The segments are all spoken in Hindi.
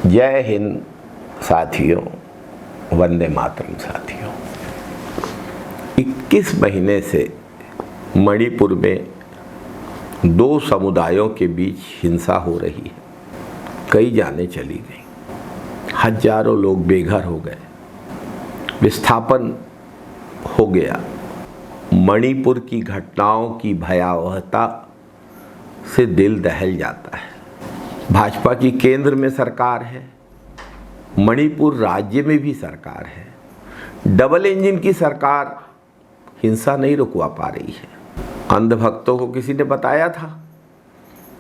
जय हिंद साथियों, वंदे मातरम साथियों। 21 महीने से मणिपुर में दो समुदायों के बीच हिंसा हो रही है। कई जानें चली गई, हजारों लोग बेघर हो गए, विस्थापन हो गया। मणिपुर की घटनाओं की भयावहता से दिल दहल जाता है। भाजपा की केंद्र में सरकार है, मणिपुर राज्य में भी सरकार है। डबल इंजन की सरकार हिंसा नहीं रुकवा पा रही है। अंधभक्तों को किसी ने बताया था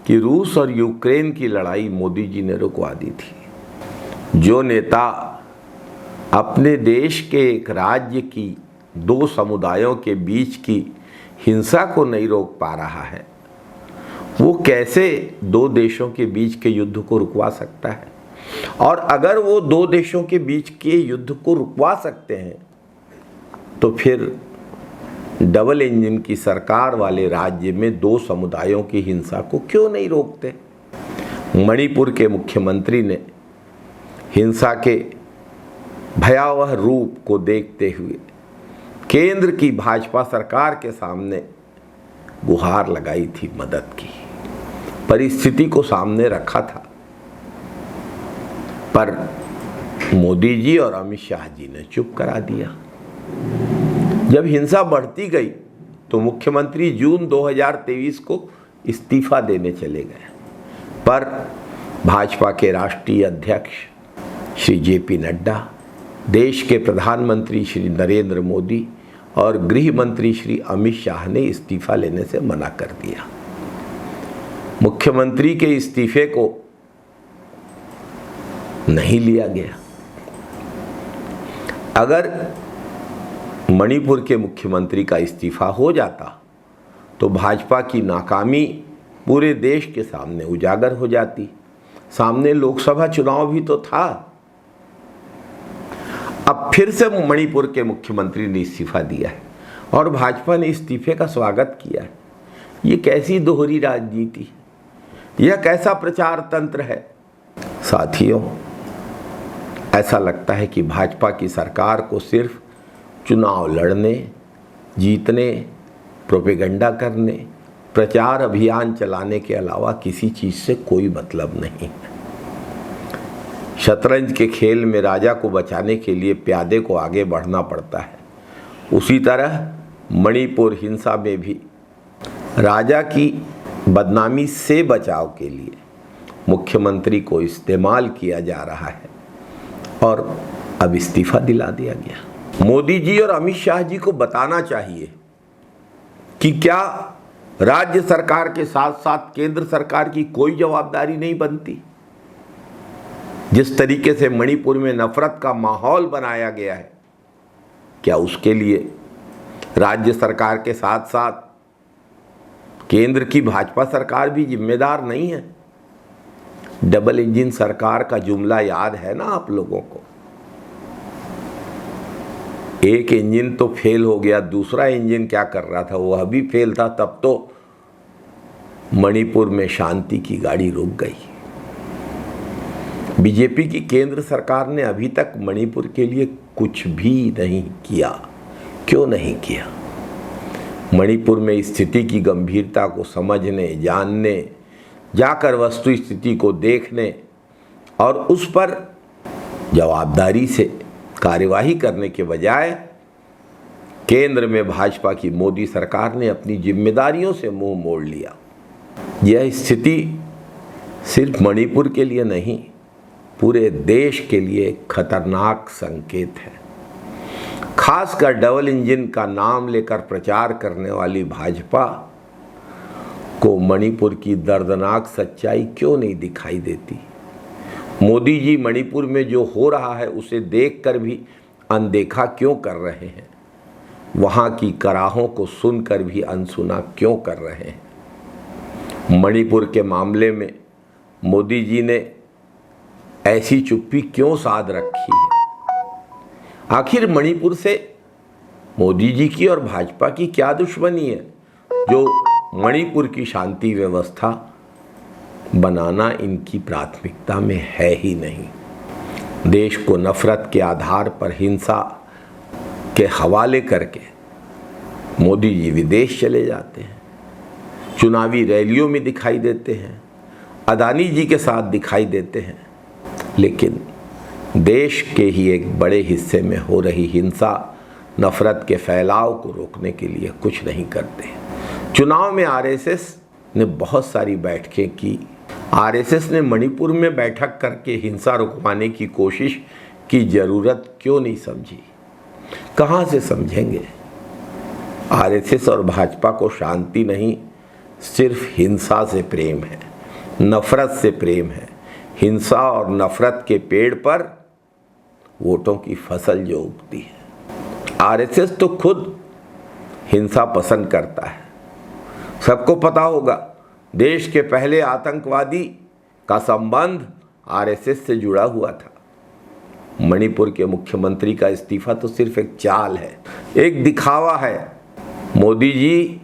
कि रूस और यूक्रेन की लड़ाई मोदी जी ने रुकवा दी थी। जो नेता अपने देश के एक राज्य की दो समुदायों के बीच की हिंसा को नहीं रोक पा रहा है, वो कैसे दो देशों के बीच के युद्ध को रुकवा सकता है? और अगर वो दो देशों के बीच के युद्ध को रुकवा सकते हैं तो फिर डबल इंजन की सरकार वाले राज्य में दो समुदायों की हिंसा को क्यों नहीं रोकते? मणिपुर के मुख्यमंत्री ने हिंसा के भयावह रूप को देखते हुए केंद्र की भाजपा सरकार के सामने गुहार लगाई थी मदद की, परिस्थिति को सामने रखा था। पर मोदी जी और अमित शाह जी ने चुप करा दिया। जब हिंसा बढ़ती गई तो मुख्यमंत्री जून 2023 को इस्तीफा देने चले गए, पर भाजपा के राष्ट्रीय अध्यक्ष श्री जेपी नड्डा, देश के प्रधानमंत्री श्री नरेंद्र मोदी और गृह मंत्री श्री अमित शाह ने इस्तीफा लेने से मना कर दिया। मुख्यमंत्री के इस्तीफे को नहीं लिया गया। अगर मणिपुर के मुख्यमंत्री का इस्तीफा हो जाता तो भाजपा की नाकामी पूरे देश के सामने उजागर हो जाती। सामने लोकसभा चुनाव भी तो था। अब फिर से मणिपुर के मुख्यमंत्री ने इस्तीफा दिया है और भाजपा ने इस्तीफे का स्वागत किया है। ये कैसी दोहरी राजनीति है? यह कैसा प्रचार तंत्र है? साथियों, ऐसा लगता है कि भाजपा की सरकार को सिर्फ चुनाव लड़ने, जीतने, प्रोपेगेंडा करने, प्रचार अभियान चलाने के अलावा किसी चीज़ से कोई मतलब नहीं है। शतरंज के खेल में राजा को बचाने के लिए प्यादे को आगे बढ़ना पड़ता है, उसी तरह मणिपुर हिंसा में भी राजा की बदनामी से बचाव के लिए मुख्यमंत्री को इस्तेमाल किया जा रहा है और अब इस्तीफा दिला दिया गया। मोदी जी और अमित शाह जी को बताना चाहिए कि क्या राज्य सरकार के साथ साथ केंद्र सरकार की कोई जवाबदारी नहीं बनती? जिस तरीके से मणिपुर में नफरत का माहौल बनाया गया है, क्या उसके लिए राज्य सरकार के साथ साथ केंद्र की भाजपा सरकार भी जिम्मेदार नहीं है? डबल इंजन सरकार का जुमला याद है ना आप लोगों को? एक इंजन तो फेल हो गया, दूसरा इंजन क्या कर रहा था? वह भी फेल था। तब तो मणिपुर में शांति की गाड़ी रुक गई। बीजेपी की केंद्र सरकार ने अभी तक मणिपुर के लिए कुछ भी नहीं किया। क्यों नहीं किया? मणिपुर में स्थिति की गंभीरता को समझने, जानने, जाकर वस्तु स्थिति को देखने और उस पर जवाबदारी से कार्यवाही करने के बजाय केंद्र में भाजपा की मोदी सरकार ने अपनी जिम्मेदारियों से मुंह मोड़ लिया। यह स्थिति सिर्फ मणिपुर के लिए नहीं, पूरे देश के लिए खतरनाक संकेत है। खासकर डबल इंजन का नाम लेकर प्रचार करने वाली भाजपा को मणिपुर की दर्दनाक सच्चाई क्यों नहीं दिखाई देती? मोदी जी मणिपुर में जो हो रहा है उसे देखकर भी अनदेखा क्यों कर रहे हैं? वहाँ की कराहों को सुनकर भी अनसुना क्यों कर रहे हैं? मणिपुर के मामले में मोदी जी ने ऐसी चुप्पी क्यों साध रखी है? आखिर मणिपुर से मोदी जी की और भाजपा की क्या दुश्मनी है जो मणिपुर की शांति व्यवस्था बनाना इनकी प्राथमिकता में है ही नहीं। देश को नफरत के आधार पर हिंसा के हवाले करके मोदी जी विदेश चले जाते हैं, चुनावी रैलियों में दिखाई देते हैं, अदानी जी के साथ दिखाई देते हैं, लेकिन देश के ही एक बड़े हिस्से में हो रही हिंसा, नफरत के फैलाव को रोकने के लिए कुछ नहीं करते। चुनाव में आरएसएस ने बहुत सारी बैठकें की। आरएसएस ने मणिपुर में बैठक करके हिंसा रुकवाने की कोशिश की ज़रूरत क्यों नहीं समझी? कहाँ से समझेंगे? आरएसएस और भाजपा को शांति नहीं, सिर्फ हिंसा से प्रेम है, नफरत से प्रेम है। हिंसा और नफरत के पेड़ पर वोटों की फसल जो उगती है। आरएसएस तो खुद हिंसा पसंद करता है। सबको पता होगा, देश के पहले आतंकवादी का संबंध आरएसएस से जुड़ा हुआ था। मणिपुर के मुख्यमंत्री का इस्तीफा तो सिर्फ एक चाल है, एक दिखावा है। मोदी जी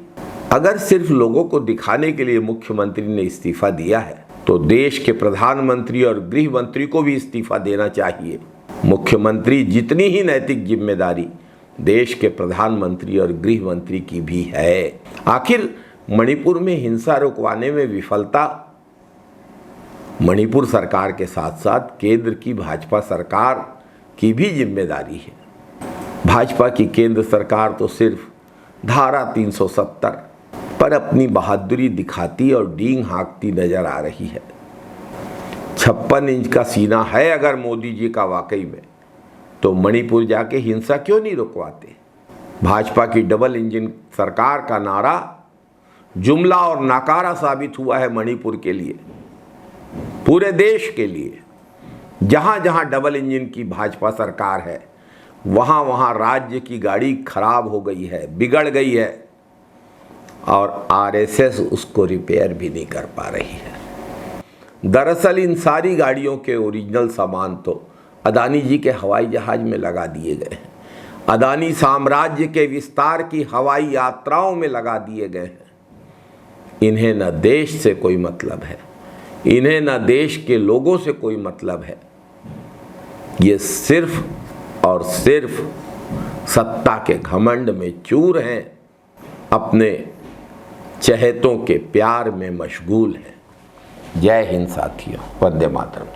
अगर सिर्फ लोगों को दिखाने के लिए मुख्यमंत्री ने इस्तीफा दिया है, तो देश के प्रधानमंत्री और गृह मंत्री को भी इस्तीफा देना चाहिए। मुख्यमंत्री जितनी ही नैतिक जिम्मेदारी देश के प्रधानमंत्री और गृह मंत्री की भी है। आखिर मणिपुर में हिंसा रुकवाने में विफलता मणिपुर सरकार के साथ साथ केंद्र की भाजपा सरकार की भी जिम्मेदारी है। भाजपा की केंद्र सरकार तो सिर्फ धारा 370 पर अपनी बहादुरी दिखाती और डींग हाँकती नजर आ रही है। 56 इंच का सीना है अगर मोदी जी का वाकई में, तो मणिपुर जाके हिंसा क्यों नहीं रुकवाते? भाजपा की डबल इंजन सरकार का नारा जुमला और नाकारा साबित हुआ है मणिपुर के लिए, पूरे देश के लिए। जहां जहां डबल इंजन की भाजपा सरकार है, वहां वहां राज्य की गाड़ी खराब हो गई है, बिगड़ गई है, और आरएसएस उसको रिपेयर भी नहीं कर पा रही है। दरअसल इन सारी गाड़ियों के ओरिजिनल सामान तो अदानी जी के हवाई जहाज में लगा दिए गए हैं, अदानी साम्राज्य के विस्तार की हवाई यात्राओं में लगा दिए गए हैं। इन्हें न देश से कोई मतलब है, इन्हें न देश के लोगों से कोई मतलब है। ये सिर्फ और सिर्फ सत्ता के घमंड में चूर हैं, अपने चहेतों के प्यार में मशगूल हैं। जय हिंद साथियों, वंदे मातरम।